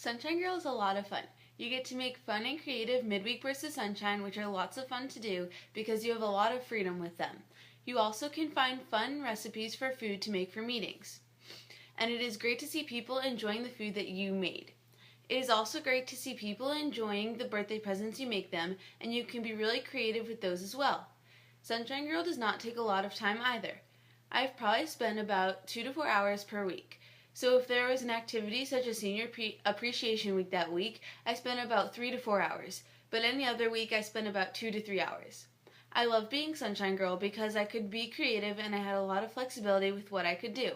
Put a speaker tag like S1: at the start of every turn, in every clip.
S1: Sunshine Girl is a lot of fun. You get to make fun and creative midweek bursts of sunshine, which are lots of fun to do because you have a lot of freedom with them. You also can find fun recipes for food to make for meetings. And it is great to see people enjoying the food that you made. It is also great to see people enjoying the birthday presents you make them, and you can be really creative with those as well. Sunshine Girl does not take a lot of time either. I've probably spent about 2 to 4 hours per week. So if there was an activity such as Senior Appreciation Week that week, I spent about 3 to 4 hours. But any other week, I spent about 2 to 3 hours. I love being Sunshine Girl because I could be creative and I had a lot of flexibility with what I could do.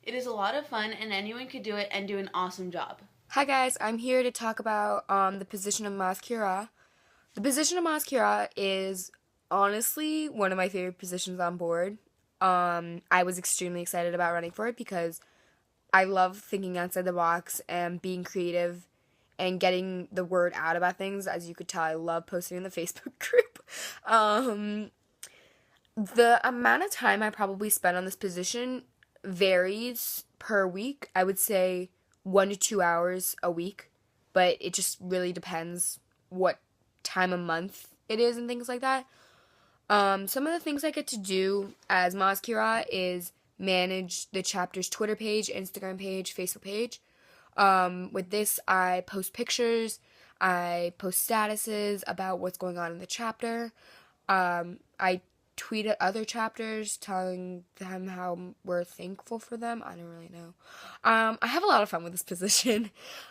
S1: It is a lot of fun and anyone could do it and do an awesome job.
S2: Hi guys, I'm here to talk about the position of mascara. The position of mascara is honestly one of my favorite positions on board. I was extremely excited about running for it because I love thinking outside the box and being creative and getting the word out about things. As you could tell, I love posting in the Facebook group. The amount of time I probably spend on this position varies per week. I would say 1 to 2 hours a week, but it just really depends what time of month it is and things like that. Some of the things I get to do as mascara is manage the chapter's Twitter page, Instagram page, Facebook page. With this, I post pictures, I post statuses about what's going on in the chapter. I tweet at other chapters telling them how we're thankful for them. I don't really know. I have a lot of fun with this position.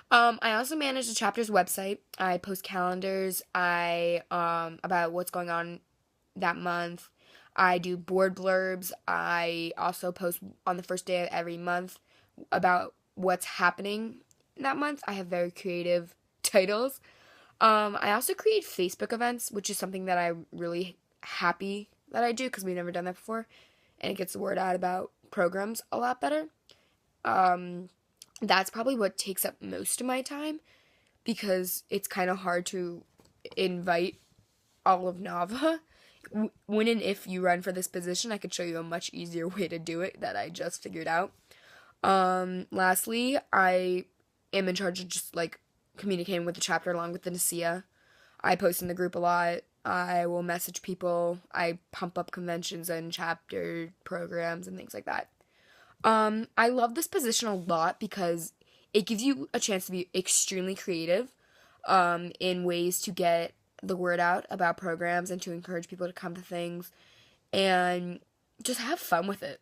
S2: I also manage the chapter's website. I post calendars, about what's going on that month. I do board blurbs. I also post on the first day of every month about what's happening that month. I have very creative titles. I also create Facebook events, which is something that I'm really happy that I do because we've never done that before. And it gets the word out about programs a lot better. That's probably what takes up most of my time because it's kind of hard to invite all of Nava. When and if you run for this position, I could show you a much easier way to do it that I just figured out. Lastly, I am in charge of just communicating with the chapter along with the Nasia. I post in the group a lot. I will message people. I pump up conventions and chapter programs and things like that. I love this position a lot because it gives you a chance to be extremely creative in ways to get the word out about programs and to encourage people to come to things and just have fun with it.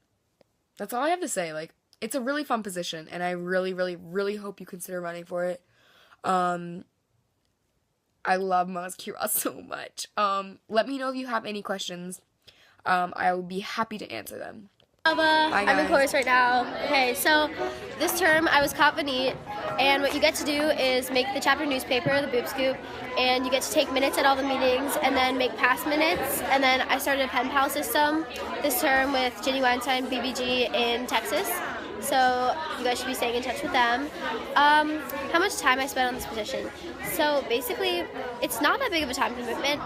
S2: That's all I have to say. It's a really fun position and I really, really, really hope you consider running for it. I love mascara so much. Let me know if you have any questions. I will be happy to answer them.
S3: I'm in chorus right now. Okay, so this term I was caught Vanite, and what you get to do is make the chapter newspaper, the Boob Scoop, and you get to take minutes at all the meetings and then make past minutes. And then I started a pen pal system this term with Ginny Weinstein, BBG in Texas. So you guys should be staying in touch with them. How much time I spent on this position? So basically, it's not that big of a time commitment.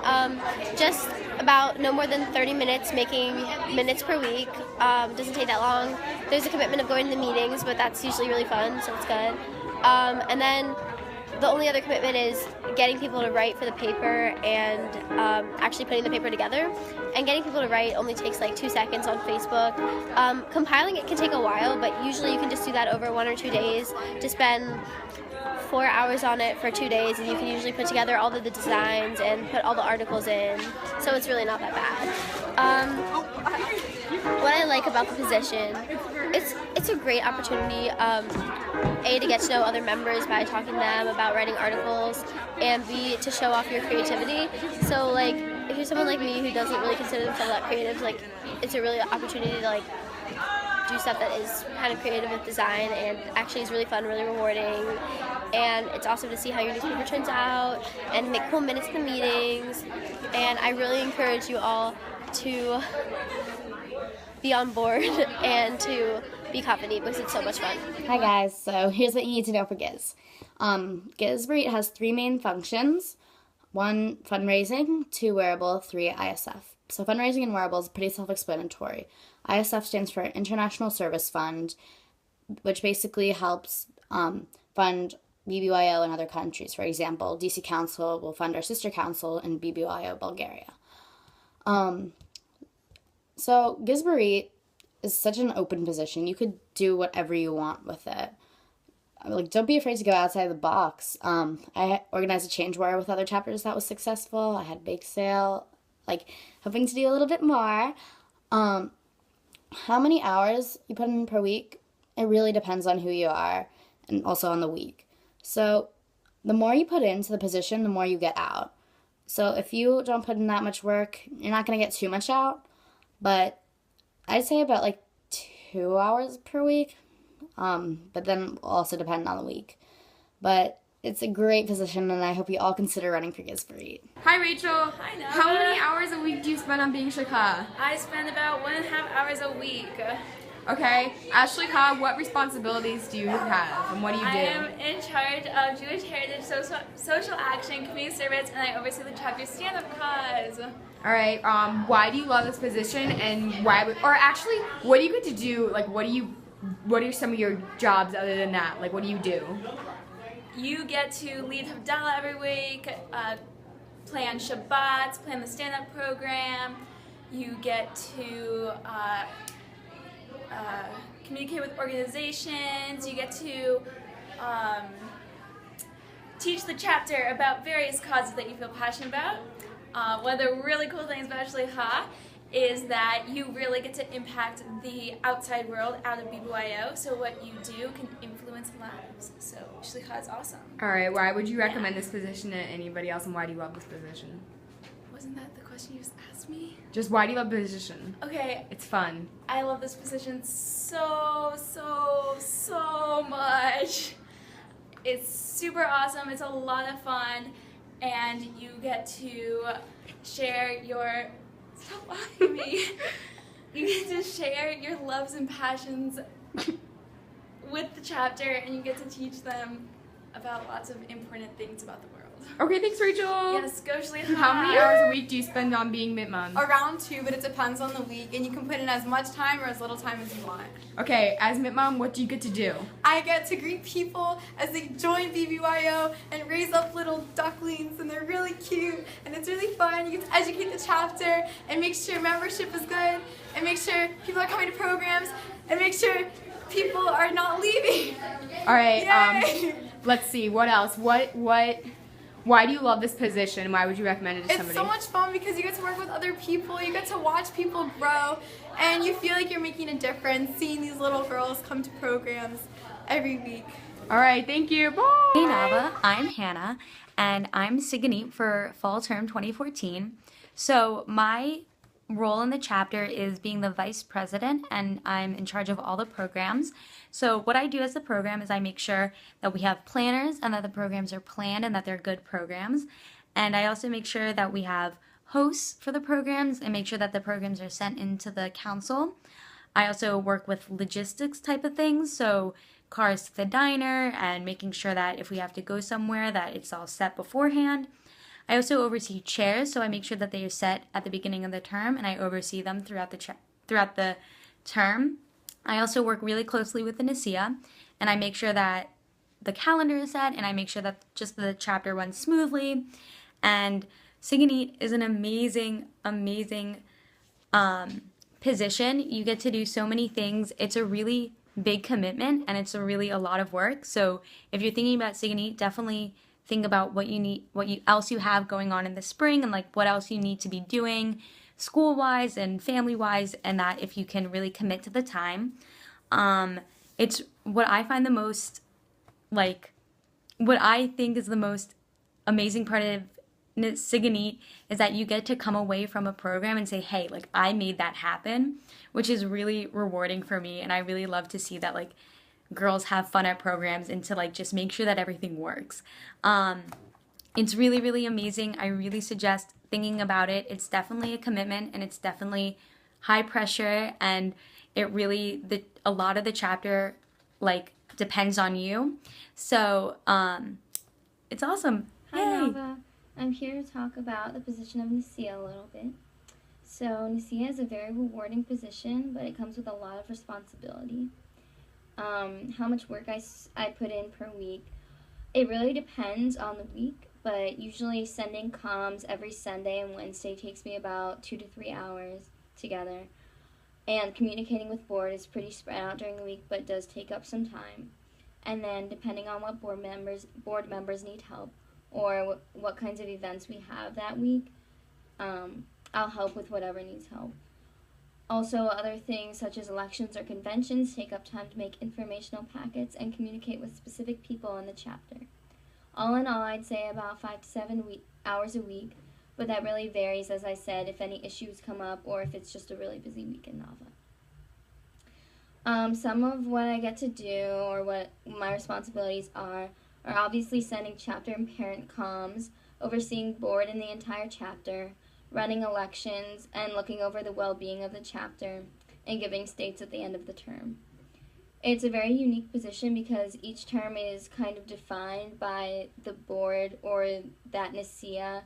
S3: Just about no more than 30 minutes, making minutes per week. Doesn't take that long. There's a commitment of going to the meetings, but that's usually really fun, so it's good. And then the only other commitment is getting people to write for the paper and actually putting the paper together. And getting people to write only takes 2 seconds on Facebook. Compiling it can take a while, but usually you can just do that over 1 or 2 days. To spend 4 hours on it for 2 days, and you can usually put together all of the designs and put all the articles in. So it's really not that bad. What I like about the position, it's a great opportunity, A, to get to know other members by talking to them about writing articles, and B, to show off your creativity. So if you're someone like me who doesn't really consider themselves that creative, it's a really opportunity to do stuff that is kind of creative with design and actually is really fun, really rewarding. And it's awesome to see how your newspaper turns out and make cool minutes in the meetings. And I really encourage you all to be on board and to be confident because it's so much fun.
S4: Hi guys, so here's what you need to know for GIZ. GIZ has 3 main functions. 1, fundraising, 2, wearable, 3, ISF. So fundraising and wearable is pretty self-explanatory. ISF stands for International Service Fund, which basically helps fund BBYO in other countries. For example, DC Council will fund our sister council in BBYO Bulgaria. So Gizbarit is such an open position. You could do whatever you want with it. Like, don't be afraid to go outside the box. I organized a change war with other chapters that was successful. I had a bake sale, like, hoping to do a little bit more. How many hours you put in per week, it really depends on who you are and also on the week. So the more you put into the position, the more you get out. So if you don't put in that much work, you're not going to get too much out. But I'd say about like 2 hours per week. But then will also depend on the week. But it's a great position, and I hope you all consider running for Gizbarit.
S5: Hi, Rachel.
S6: Hi, Nova.
S5: How many hours a week do you spend on being Shikha?
S6: I spend about 1.5 hours a week.
S5: Okay. As Shikha, what responsibilities do you have, and what do you do?
S6: I am in charge of Jewish Heritage Social Action, Community Service, and I oversee the chapter stand-up cause.
S5: All right. Why do you love this position, and what do you get to do? Like, what are some of your jobs other than that? Like, what do you do?
S6: You get to lead Havdalah every week, plan Shabbats, plan the stand-up program. You get to communicate with organizations. You get to teach the chapter about various causes that you feel passionate about. One of the really cool things about Shlicha is that you really get to impact the outside world out of BBYO, so what you do can influence lives. So Shlicha is awesome.
S5: All right. Why would you recommend this position to anybody else, and why do you love this position?
S6: Wasn't that the question you just asked me?
S5: Just why do you love the position?
S6: Okay,
S5: It's fun.
S6: I love this position so much. It's super awesome. It's a lot of fun, and you get to share your stop laughing at me. You get to share your loves and passions with the chapter, and you get to teach them about lots of important things about the world.
S5: Okay, thanks, Rachel.
S6: Yes, go Shlicha.
S5: How many hours a week do you spend on being Mitmum?
S7: Around 2, but it depends on the week, and you can put in as much time or as little time as you want.
S5: Okay, as Mitmum, what do you get to do?
S7: I get to greet people as they join BBYO and raise up little ducklings, and they're really cute, and it's really fun. You get to educate the chapter and make sure membership is good, and make sure people are coming to programs, and make sure people are not leaving.
S5: All right,
S7: Yay!
S5: let's see, what else? Why do you love this position? Why would you recommend it to
S7: It's
S5: somebody?
S7: so much fun because you get to work with other people, you get to watch people grow, and you feel like you're making a difference seeing these little girls come to programs every week.
S5: All right, thank you. Bye.
S8: Hey Nava, I'm Hannah, and I'm Siganit for fall term 2014. So my role in the chapter is being the vice president, and I'm in charge of all the programs. So what I do as the program is I make sure that we have planners and that the programs are planned and that they're good programs. And I also make sure that we have hosts for the programs and make sure that the programs are sent into the council. I also work with logistics type of things, so cars to the diner and making sure that if we have to go somewhere that it's all set beforehand. I also oversee chairs, so I make sure that they are set at the beginning of the term, and I oversee them throughout the term. I also work really closely with the Nasiya, and I make sure that the calendar is set, and I make sure that just the chapter runs smoothly. And Siganit is an amazing position. You get to do so many things. It's a really big commitment, and it's a lot of work. So if you're thinking about Siganit, definitely think about what else you have going on in the spring, and like what else you need to be doing school-wise and family-wise, and that if you can really commit to the time. It's what I find what I think is the most amazing part of Siganit is that you get to come away from a program and say, hey, like I made that happen, which is really rewarding for me, and I really love to see that like girls have fun at programs and to like just make sure that everything works. It's really amazing. I really suggest thinking about it. It's definitely a commitment, and it's definitely high pressure, and it really a lot of the chapter like depends on you. So it's awesome.
S9: Hi Nava, I'm here to talk about the position of Nasiya a little bit. So Nasiya is a very rewarding position, but it comes with a lot of responsibility. How much work I put in per week, It really depends on the week, but usually sending comms every Sunday and Wednesday takes me about 2 to 3 hours together. And communicating with board is pretty spread out during the week, but does take up some time. And then depending on what board members need help or what kinds of events we have that week, I'll help with whatever needs help. Also, other things such as elections or conventions take up time to make informational packets and communicate with specific people in the chapter. All in all, I'd say about 5 to 7 hours a week, but that really varies, as I said, if any issues come up or if it's just a really busy week in Nava. Some of what I get to do or what my responsibilities are obviously sending chapter and parent comms, overseeing board in the entire chapter, running elections, and looking over the well-being of the chapter, and giving states at the end of the term. It's a very unique position because each term is kind of defined by the board or that NISIA's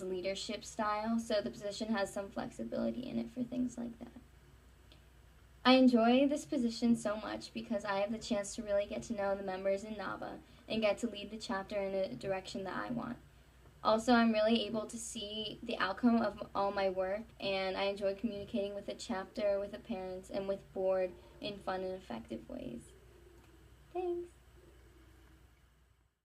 S9: leadership style, so the position has some flexibility in it for things like that. I enjoy this position so much because I have the chance to really get to know the members in Nava and get to lead the chapter in a direction that I want. Also, I'm really able to see the outcome of all my work, and I enjoy communicating with the chapter, with the parents, and with board in fun and effective ways. Thanks.